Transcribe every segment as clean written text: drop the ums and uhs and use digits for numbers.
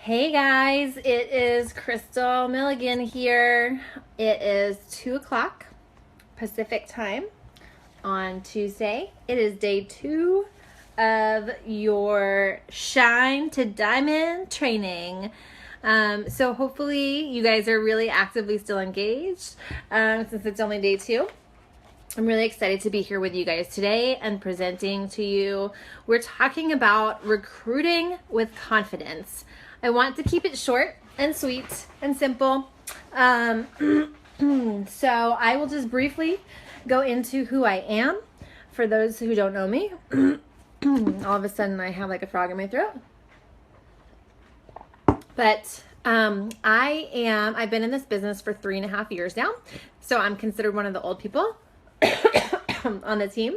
Hey guys, it is Crystal Milligan here. It is 2 o'clock Pacific time on Tuesday. It is day 2 of your Shine to Diamond training. So hopefully you guys are really actively still engaged since it's only day 2. I'm really excited to be here with you guys today and presenting to you. We're talking about recruiting with confidence. I want to keep it short and sweet and simple. So I will just briefly go into who I am for those who don't know me. All of a sudden I have like a frog in my throat. But I've been in this business for 3.5 years now. So I'm considered one of the old people on the team.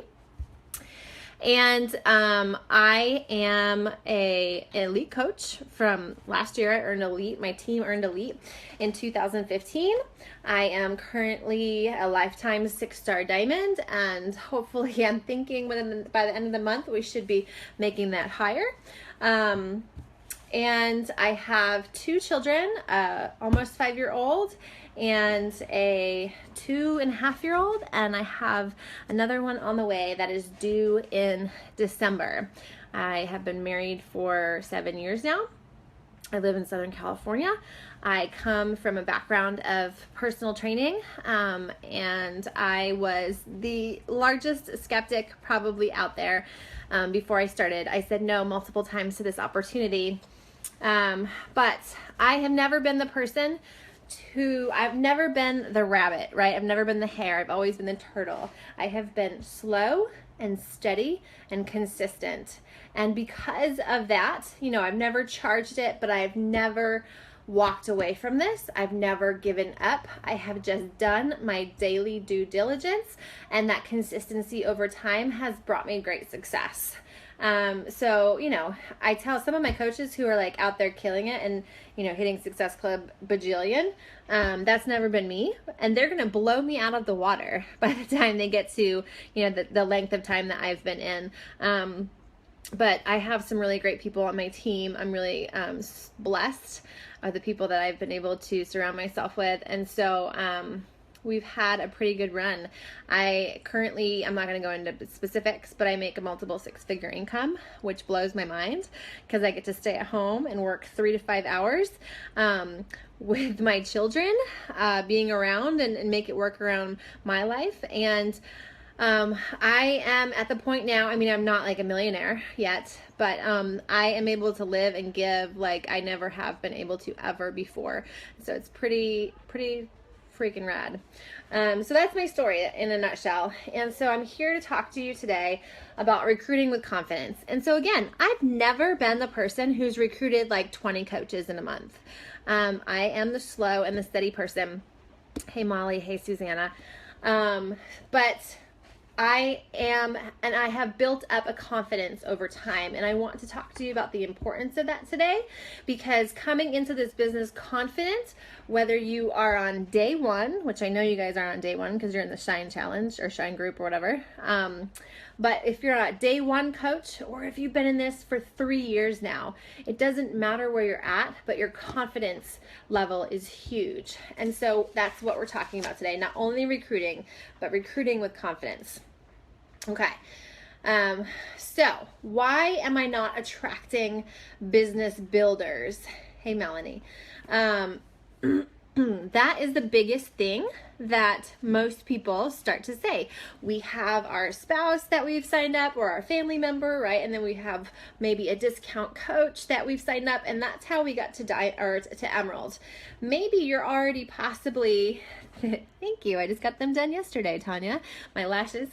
And I am an elite coach. From last year I earned elite. My team earned elite in 2015. I am currently a lifetime 6-star diamond, and hopefully I'm thinking by the end of the month we should be making that higher. And I have 2 children, almost 5-year-old and a 2.5-year-old, and I have another one on the way that is due in December. I have been married for 7 years now. I live in Southern California. I come from a background of personal training, and I was the largest skeptic probably out there before I started. I said no multiple times to this opportunity. But I have never been the person I've never been the rabbit, right? I've never been the hare. I've always been the turtle. I have been slow and steady and consistent. And because of that, I've never charged it, but I've never walked away from this. I've never given up. I have just done my daily due diligence, and that consistency over time has brought me great success. So, I tell some of my coaches who are like out there killing it and, hitting Success Club bajillion, that's never been me, and they're going to blow me out of the water by the time they get to, the length of time that I've been in. But I have some really great people on my team. I'm really blessed of the people that I've been able to surround myself with. And so, we've had a pretty good run. I'm not going to go into specifics, but I make a multiple 6-figure income, which blows my mind because I get to stay at home and work 3 to 5 hours with my children, being around and make it work around my life. And I am at the point now, I'm not like a millionaire yet, but I am able to live and give like I never have been able to ever before. So it's pretty freaking rad. So that's my story in a nutshell. And so I'm here to talk to you today about recruiting with confidence. And so again, I've never been the person who's recruited like 20 coaches in a month. I am the slow and the steady person. Hey Molly, hey Susanna. But I have built up a confidence over time, and I want to talk to you about the importance of that today, because coming into this business confident, whether you are on day 1, which I know you guys are on day 1 because you're in the Shine Challenge or Shine Group or whatever, but if you're a day 1 coach, or if you've been in this for 3 years now, it doesn't matter where you're at, but your confidence level is huge. And so that's what we're talking about today, not only recruiting, but recruiting with confidence. Okay. So why am I not attracting business builders? Hey, Melanie. That is the biggest thing that most people start to say. We have our spouse that we've signed up, or our family member, right? And then we have maybe a discount coach that we've signed up, and that's how we got to Emerald. Maybe you're already possibly thank you. I just got them done yesterday, Tanya. My lashes.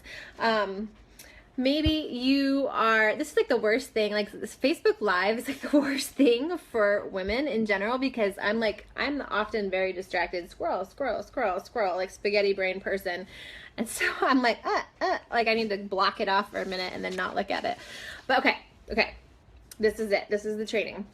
Maybe you are, this is like the worst thing, like this Facebook Live is like the worst thing for women in general, because I'm often very distracted, scroll, like spaghetti brain person. And so I'm like I need to block it off for a minute and then not look at it. But okay, this is it. This is the training.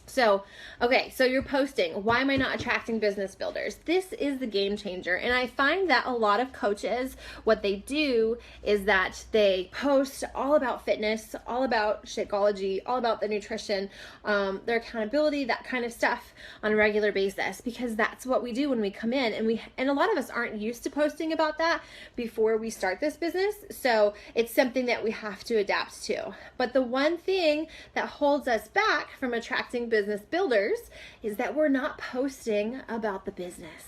So, okay, so you're posting. Why am I not attracting business builders? This is the game changer. And I find that a lot of coaches, what they do is that they post all about fitness, all about Shakeology, all about the nutrition, their accountability, that kind of stuff on a regular basis, because that's what we do when we come in. And a lot of us aren't used to posting about that before we start this business. So it's something that we have to adapt to. But the one thing that holds us back from attracting business builders is that we're not posting about the business.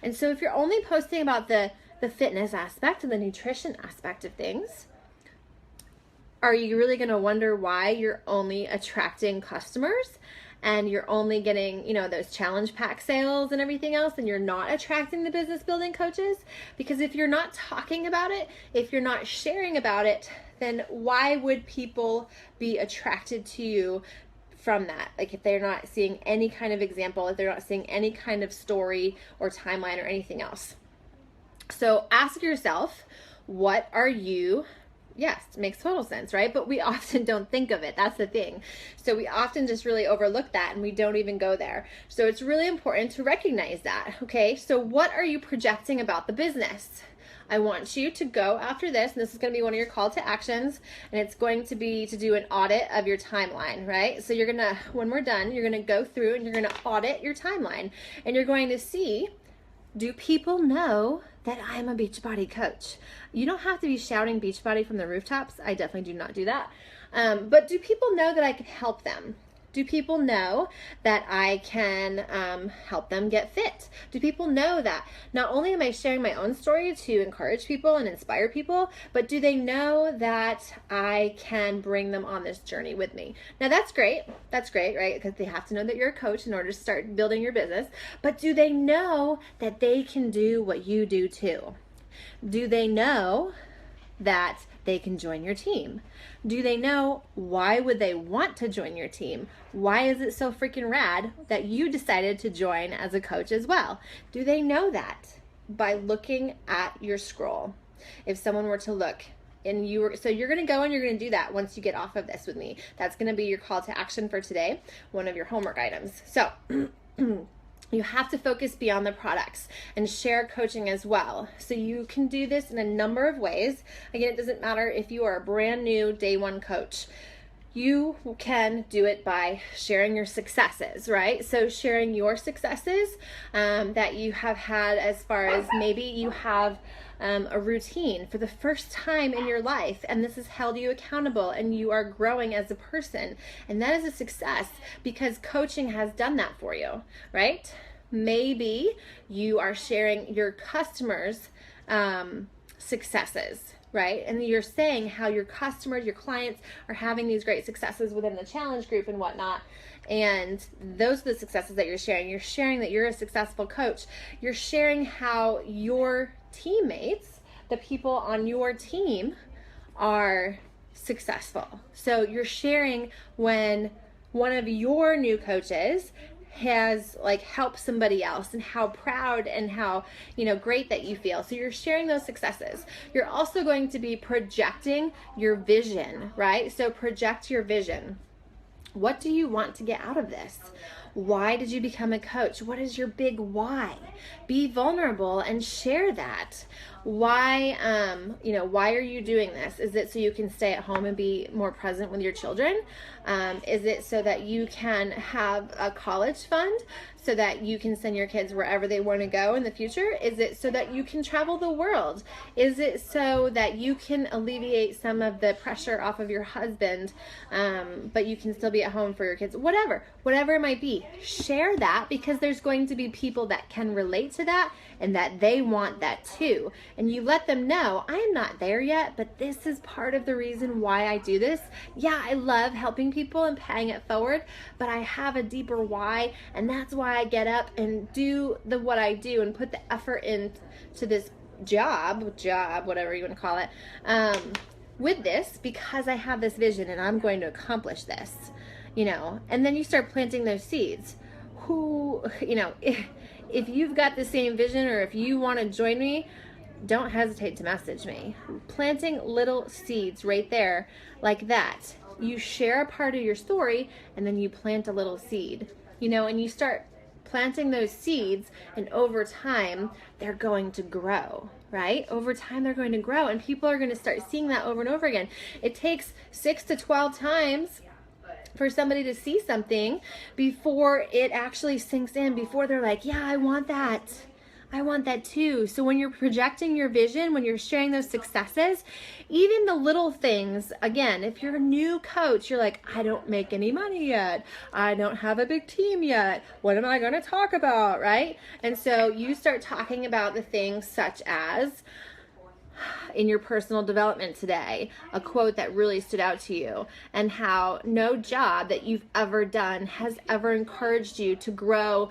And so if you're only posting about the fitness aspect and the nutrition aspect of things, are you really going to wonder why you're only attracting customers and you're only getting, those challenge pack sales and everything else, and you're not attracting the business building coaches? Because if you're not talking about it, if you're not sharing about it, then why would people be attracted to you from that? Like, if they're not seeing any kind of example, if they're not seeing any kind of story or timeline or anything else. So ask yourself, what are you? Yes, it makes total sense, right? But we often don't think of it. That's the thing. So we often just really overlook that and we don't even go there. So it's really important to recognize that. Okay, so what are you projecting about the business? I want you to go after this, and this is going to be one of your call to actions, and it's going to be to do an audit of your timeline, right? So you're going to, when we're done, you're going to go through and you're going to audit your timeline, and you're going to see, do people know that I'm a Beachbody coach? You don't have to be shouting Beachbody from the rooftops. I definitely do not do that. But do people know that I can help them? Do people know that I can help them get fit? Do people know that not only am I sharing my own story to encourage people and inspire people, but do they know that I can bring them on this journey with me? Now that's great, right? Because they have to know that you're a coach in order to start building your business. But do they know that they can do what you do too? Do they know that they can join your team? Do they know why would they want to join your team? Why is it so freaking rad that you decided to join as a coach as well? Do they know that? By looking at your scroll. If someone were to look and so you're going to go and you're going to do that once you get off of this with me. That's going to be your call to action for today, one of your homework items. So you have to focus beyond the products and share coaching as well. So you can do this in a number of ways. Again, it doesn't matter if you are a brand new day one coach. You can do it by sharing your successes, right? So sharing your successes that you have had, as far as maybe you have a routine for the first time in your life, and this has held you accountable and you are growing as a person, and that is a success because coaching has done that for you, right? Maybe you are sharing your customers' successes, right? And you're saying how your customers, your clients are having these great successes within the challenge group and whatnot. And those are the successes that you're sharing. You're sharing that you're a successful coach. You're sharing how your teammates, the people on your team, are successful. So you're sharing when one of your new coaches has helped somebody else and how proud and how great that you feel. So you're sharing those successes. You're also going to be projecting your vision, right? So project your vision. What do you want to get out of this? Why did you become a coach? What is your big why? Be vulnerable and share that. Why, why are you doing this? Is it so you can stay at home and be more present with your children? Is it so that you can have a college fund so that you can send your kids wherever they want to go in the future? Is it so that you can travel the world? Is it so that you can alleviate some of the pressure off of your husband, but you can still be at home for your kids? Whatever it might be, share that, because there's going to be people that can relate to that and that they want that too. And you let them know, I am not there yet, but this is part of the reason why I do this. Yeah, I love helping people and paying it forward, but I have a deeper why, and that's why I get up and do what I do and put the effort into this job, whatever you want to call it, with this, because I have this vision and I'm going to accomplish this, and then you start planting those seeds. If you've got the same vision, or if you want to join me, don't hesitate to message me. Planting little seeds right there like that you share a part of your story, and then you plant a little seed, and you start planting those seeds, and over time they're going to grow, right? Over time they're going to grow, and people are going to start seeing that over and over again. It takes 6 to 12 times for somebody to see something before it actually sinks in, before they're like, yeah, I want that. I want that too. So when you're projecting your vision, when you're sharing those successes, even the little things, again, if you're a new coach, you're like, I don't make any money yet. I don't have a big team yet. What am I going to talk about, right? And so you start talking about the things such as, in your personal development today, a quote that really stood out to you, and how no job that you've ever done has ever encouraged you to grow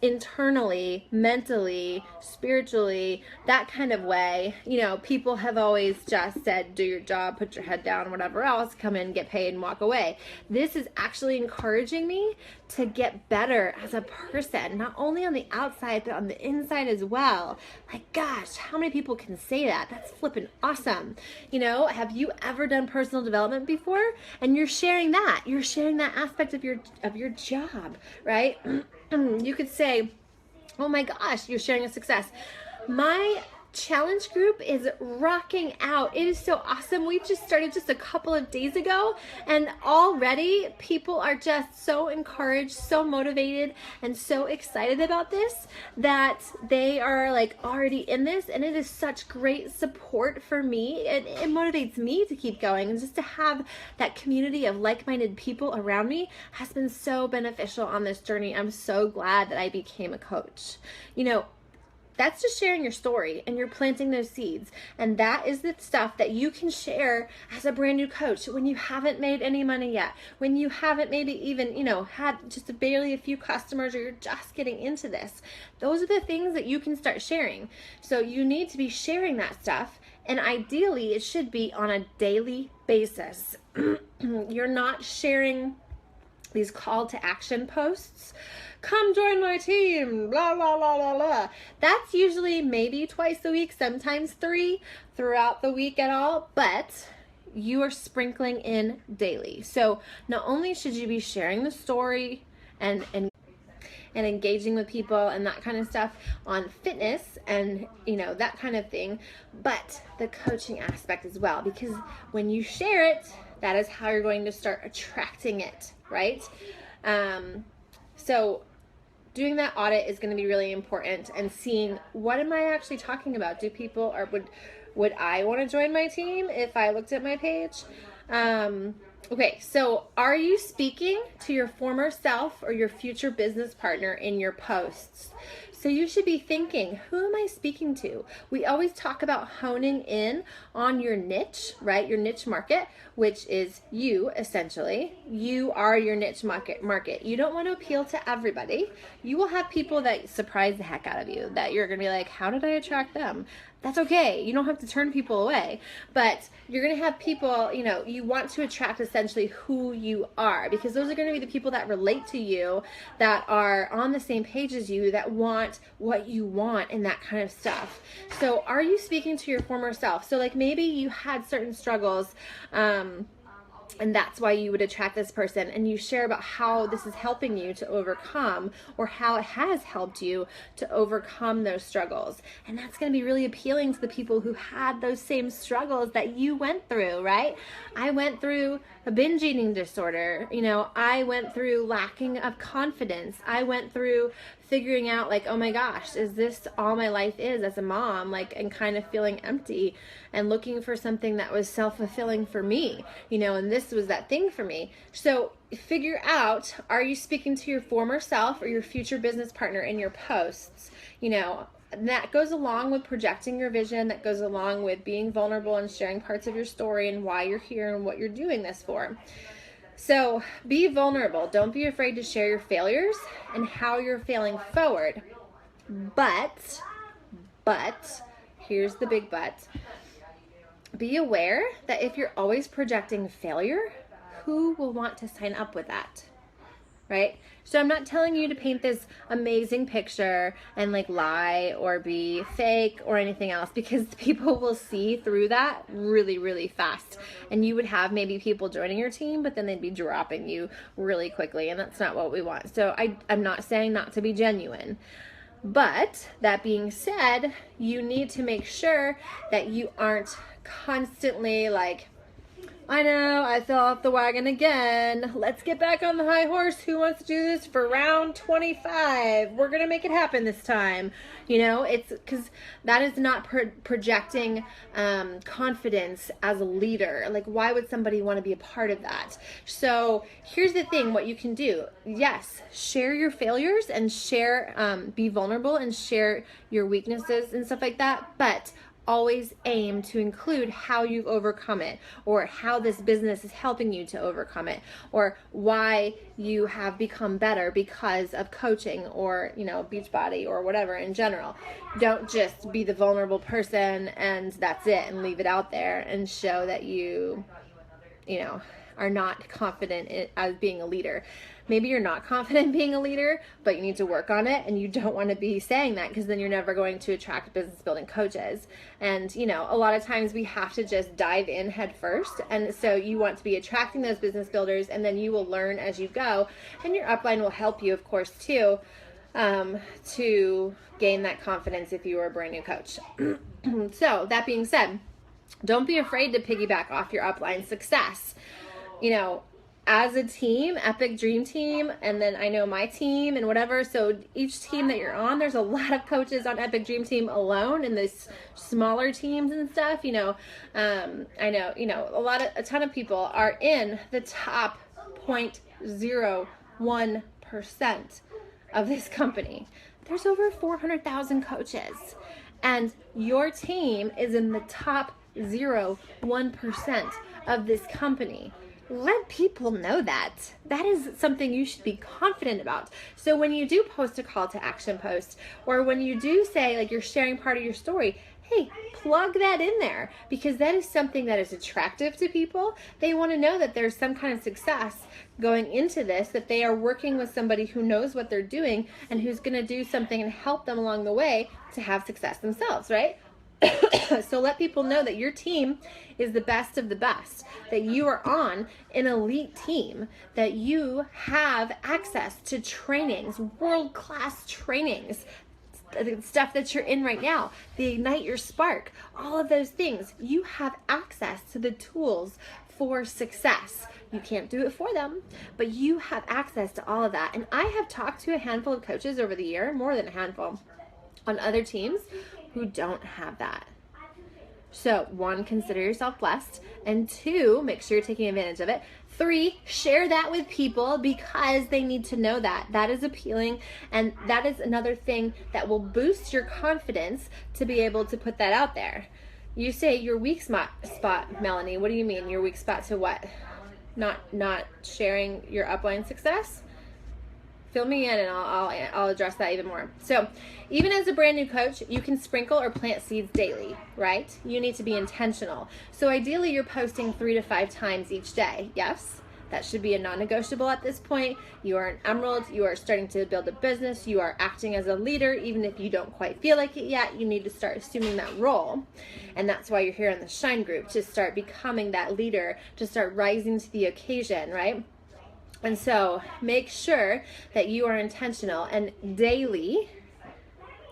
internally, mentally, spiritually, that kind of way. People have always just said, do your job, put your head down, whatever else, come in, get paid, and walk away. This is actually encouraging me to get better as a person, not only on the outside, but on the inside as well. Like, gosh, how many people can say that? That's flipping awesome. Have you ever done personal development before? And you're sharing that. You're sharing that aspect of your job, right? You could say, oh my gosh, you're sharing a success. My challenge group is rocking out. It is so awesome. We just started just a couple of days ago, and already people are just so encouraged, so motivated, and so excited about this that they are like already in this, and it is such great support for me. It motivates me to keep going, and just to have that community of like-minded people around me has been so beneficial on this journey. I'm so glad that I became a coach. That's just sharing your story, and you're planting those seeds. And that is the stuff that you can share as a brand new coach when you haven't made any money yet, when you haven't maybe even, had just barely a few customers, or you're just getting into this. Those are the things that you can start sharing. So you need to be sharing that stuff, and ideally it should be on a daily basis. You're not sharing these call to action posts. Come join my team, blah, blah, blah, blah, blah. That's usually maybe twice a week, sometimes 3 throughout the week at all, but you are sprinkling in daily. So not only should you be sharing the story and engaging with people and that kind of stuff on fitness and, that kind of thing, but the coaching aspect as well, because when you share it, that is how you're going to start attracting it, right? So doing that audit is going to be really important, and seeing, what am I actually talking about? Do people, or would I want to join my team if I looked at my page? Okay, so are you speaking to your former self or your future business partner in your posts? So you should be thinking, who am I speaking to? We always talk about honing in on your niche, right? Your niche market, which is you, essentially. You are your niche market. You don't want to appeal to everybody. You will have people that surprise the heck out of you, that you're going to be like, how did I attract them? That's okay. You don't have to turn people away, but you're going to have people, you want to attract essentially who you are, because those are going to be the people that relate to you, that are on the same page as you, that want what you want and that kind of stuff. So are you speaking to your former self? So like maybe you had certain struggles, and that's why you would attract this person, and you share about how this is helping you to overcome, or how it has helped you to overcome those struggles. And that's going to be really appealing to the people who had those same struggles that you went through, right? I went through a binge eating disorder. I went through lacking of confidence. I went through figuring out like, oh my gosh, is this all my life is as a mom? Like, and kind of feeling empty and looking for something that was self-fulfilling for me, and this was that thing for me. So figure out, are you speaking to your former self or your future business partner in your posts? That goes along with projecting your vision, that goes along with being vulnerable and sharing parts of your story and why you're here and what you're doing this for. So be vulnerable. Don't be afraid to share your failures and how you're failing forward. But, here's the big but. Be aware that if you're always projecting failure, who will want to sign up with that? right? So I'm not telling you to paint this amazing picture and like lie or be fake or anything else, because people will see through that really, really fast. And you would have maybe people joining your team, but then they'd be dropping you really quickly, and that's not what we want. So I'm not saying not to be genuine. But that being said, you need to make sure that you aren't constantly like, I know, I fell off the wagon again. Let's get back on the high horse. Who wants to do this for round 25? We're going to make it happen this time. You know, it's because that is not projecting confidence as a leader. Like, why would somebody want to be a part of that? So here's the thing, what you can do. Yes, share your failures and share, be vulnerable and share your weaknesses and stuff like that. But always aim to include how you've overcome it, or how this business is helping you to overcome it, or why you have become better because of coaching, or, you know, Beachbody or whatever in general. Don't just be the vulnerable person and that's it and leave it out there and show that you know, are not confident as being a leader. Maybe you're not confident being a leader, but you need to work on it, and you don't want to be saying that, because then you're never going to attract business building coaches. And, you know, a lot of times we have to just dive in head first. And so you want to be attracting those business builders, and then you will learn as you go. And your upline will help you, of course, too, to gain that confidence if you are a brand new coach. So that being said, don't be afraid to piggyback off your upline success. You know, as a team, Epic Dream Team, and then I know my team and whatever. So each team that you're on, there's a lot of coaches on Epic Dream Team alone, and these smaller teams and stuff. You know, I know, you know, a ton of people are in the top 0.01% of this company. There's over 400,000 coaches, and your team is in the top 0.01% of this company. Let people know that. That is something you should be confident about. So when you do post a call to action post, or when you do say, like, you're sharing part of your story, hey, plug that in there, because that is something that is attractive to people. They want to know that there's some kind of success going into this, that they are working with somebody who knows what they're doing and who's going to do something and help them along the way to have success themselves, right? So let people know that your team is the best of the best, that you are on an elite team, that you have access to trainings, world-class trainings, the stuff that you're in right now, the Ignite Your Spark, all of those things. You have access to the tools for success. You can't do it for them, but you have access to all of that. And I have talked to a handful of coaches over the year, more than a handful, on other teams who don't have that. So 1, consider yourself blessed, and 2, make sure you're taking advantage of it. 3, share that with people, because they need to know that. That is appealing, and that is another thing that will boost your confidence to be able to put that out there. You say your weak spot, Melanie. What do you mean, your weak spot to what? Not sharing your upline success? Fill me in and I'll address that even more. So even as a brand new coach, you can sprinkle or plant seeds daily, right? You need to be intentional. So ideally you're posting 3 to 5 times each day. Yes, that should be a non-negotiable at this point. You are an emerald. You are starting to build a business. You are acting as a leader. Even if you don't quite feel like it yet, you need to start assuming that role. And that's why you're here in the Shine Group, to start becoming that leader, to start rising to the occasion, right? And so make sure that you are intentional, and daily,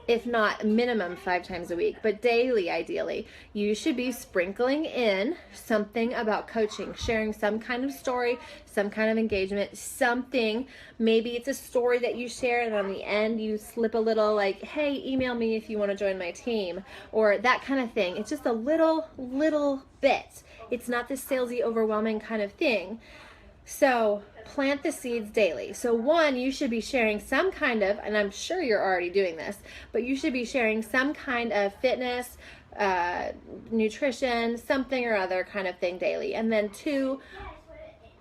if not minimum 5 times a week, but daily ideally, you should be sprinkling in something about coaching, sharing some kind of story, some kind of engagement, something. Maybe it's a story that you share, and on the end you slip a little like, hey, email me if you want to join my team, or that kind of thing. It's just a little bit. It's not this salesy, overwhelming kind of thing. So plant the seeds daily. So 1, you should be sharing some kind of, and I'm sure you're already doing this, but you should be sharing some kind of fitness, nutrition, something or other kind of thing daily. And then 2,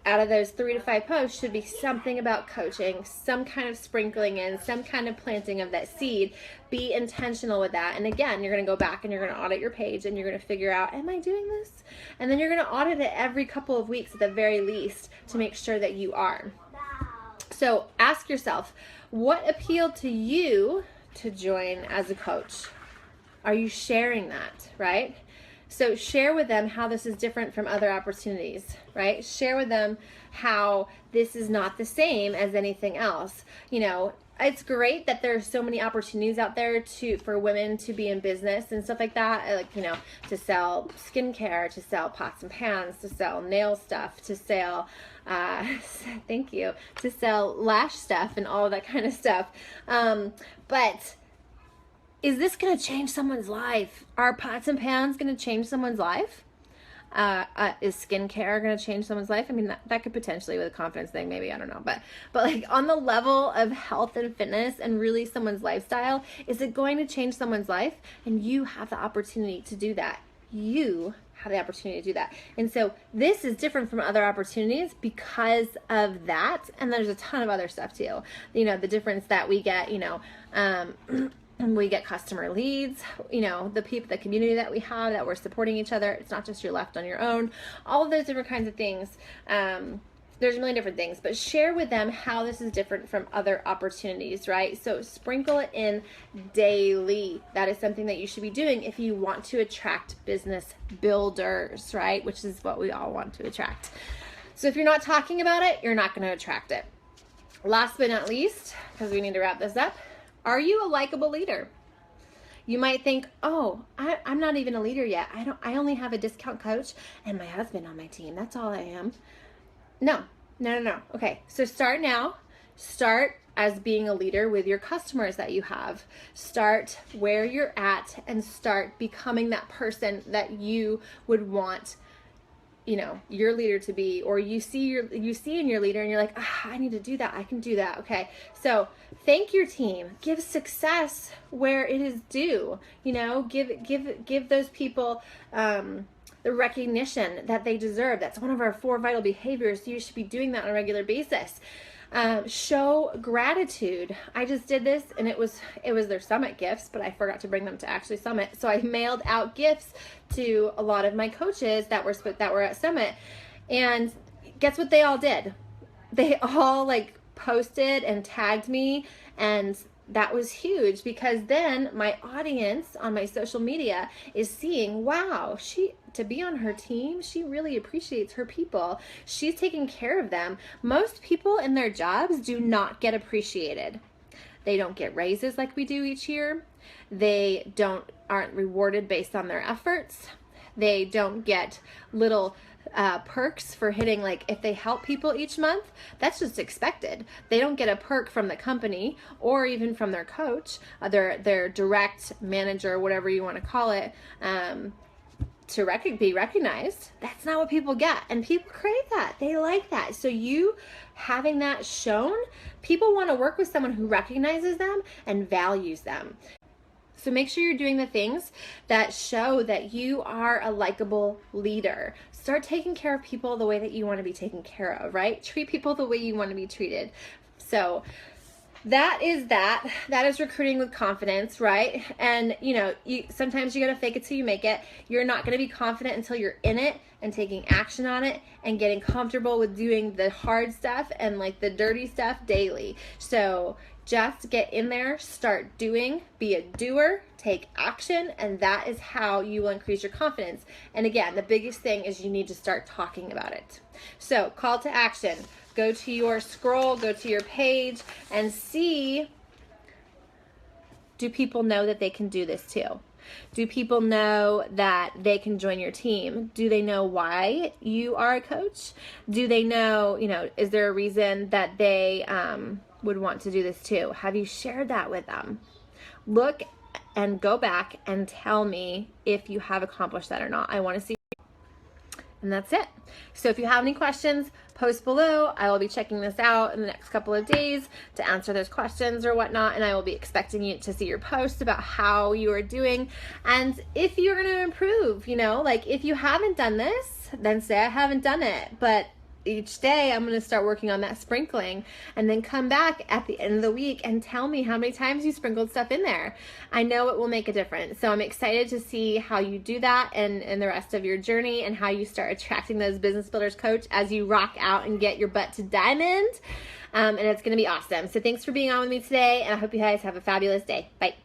out of those 3 to 5 posts should be something about coaching, some kind of sprinkling in, some kind of planting of that seed. Be intentional with that. And again, you're going to go back and you're going to audit your page, and you're going to figure out, am I doing this? And then you're going to audit it every couple of weeks at the very least to make sure that you are. So ask yourself, what appealed to you to join as a coach? Are you sharing that, right? So share with them how this is different from other opportunities, right? Share with them how this is not the same as anything else. It's great that there's so many opportunities out there for women to be in business and stuff like that. Like, to sell skincare, to sell pots and pans, to sell nail stuff, to sell, thank you, to sell lash stuff and all of that kind of stuff. But is this going to change someone's life? Are pots and pans going to change someone's life? Is skincare going to change someone's life? I mean, that could potentially, with a confidence thing, maybe, I don't know. But like on the level of health and fitness and really someone's lifestyle, is it going to change someone's life? And you have the opportunity to do that. You have the opportunity to do that. And so this is different from other opportunities because of that. And there's a ton of other stuff too. The difference that we get, we get customer leads, the people, the community that we have, that we're supporting each other. It's not just you're left on your own. All of those different kinds of things. There's a million different things, but share with them how this is different from other opportunities, right? So sprinkle it in daily. That is something that you should be doing if you want to attract business builders, right? Which is what we all want to attract. So if you're not talking about it, you're not going to attract it. Last but not least, because we need to wrap this up, are you a likable leader? You might think, oh, I'm not even a leader yet. I only have a discount coach and my husband on my team. That's all I am. No. Okay, so start now. Start as being a leader with your customers that you have. Start where you're at and start becoming that person that you would want your leader to be, or you see in your leader and you're like, I need to do that. I can do that. Okay. So thank your team, give success where it is due, give those people, the recognition that they deserve. That's one of our 4 vital behaviors. So you should be doing that on a regular basis. Show gratitude. I just did this and it was their summit gifts, but I forgot to bring them to actually summit. So I mailed out gifts to a lot of my coaches that were at summit, and guess what they all did? They all posted and tagged me, and that was huge because then my audience on my social media is seeing, wow, to be on her team, she really appreciates her people. She's taking care of them. Most people in their jobs do not get appreciated. They don't get raises like we do each year. They aren't rewarded based on their efforts. They don't get little perks for hitting, if they help people each month, that's just expected. They don't get a perk from the company or even from their coach, their direct manager, whatever you want to call it, to be recognized. That's not what people get, and people crave that. They like that. So you having that shown, people want to work with someone who recognizes them and values them. So make sure you're doing the things that show that you are a likable leader. Start taking care of people the way that you want to be taken care of, right? Treat people the way you want to be treated. So that is recruiting with confidence, right? And sometimes you got to fake it till you make it. You're not going to be confident until you're in it and taking action on it and getting comfortable with doing the hard stuff and the dirty stuff daily. So just get in there, start doing, be a doer, take action, and that is how you will increase your confidence. And again, the biggest thing is you need to start talking about it. So call to action. Go to your scroll, go to your page, and see, do people know that they can do this too? Do people know that they can join your team? Do they know why you are a coach? Do they know, is there a reason that they would want to do this too? Have you shared that with them? Look and go back and tell me if you have accomplished that or not. I want to see. And that's it. So if you have any questions, post below. I will be checking this out in the next couple of days to answer those questions or whatnot, and I will be expecting you to see your post about how you are doing and if you're going to improve. If you haven't done this, then say I haven't done it, but each day I'm going to start working on that sprinkling, and then come back at the end of the week and tell me how many times you sprinkled stuff in there. I know it will make a difference. So I'm excited to see how you do that and the rest of your journey, and how you start attracting those business builders, coach, as you rock out and get your butt to diamond. And it's going to be awesome. So thanks for being on with me today, and I hope you guys have a fabulous day. Bye.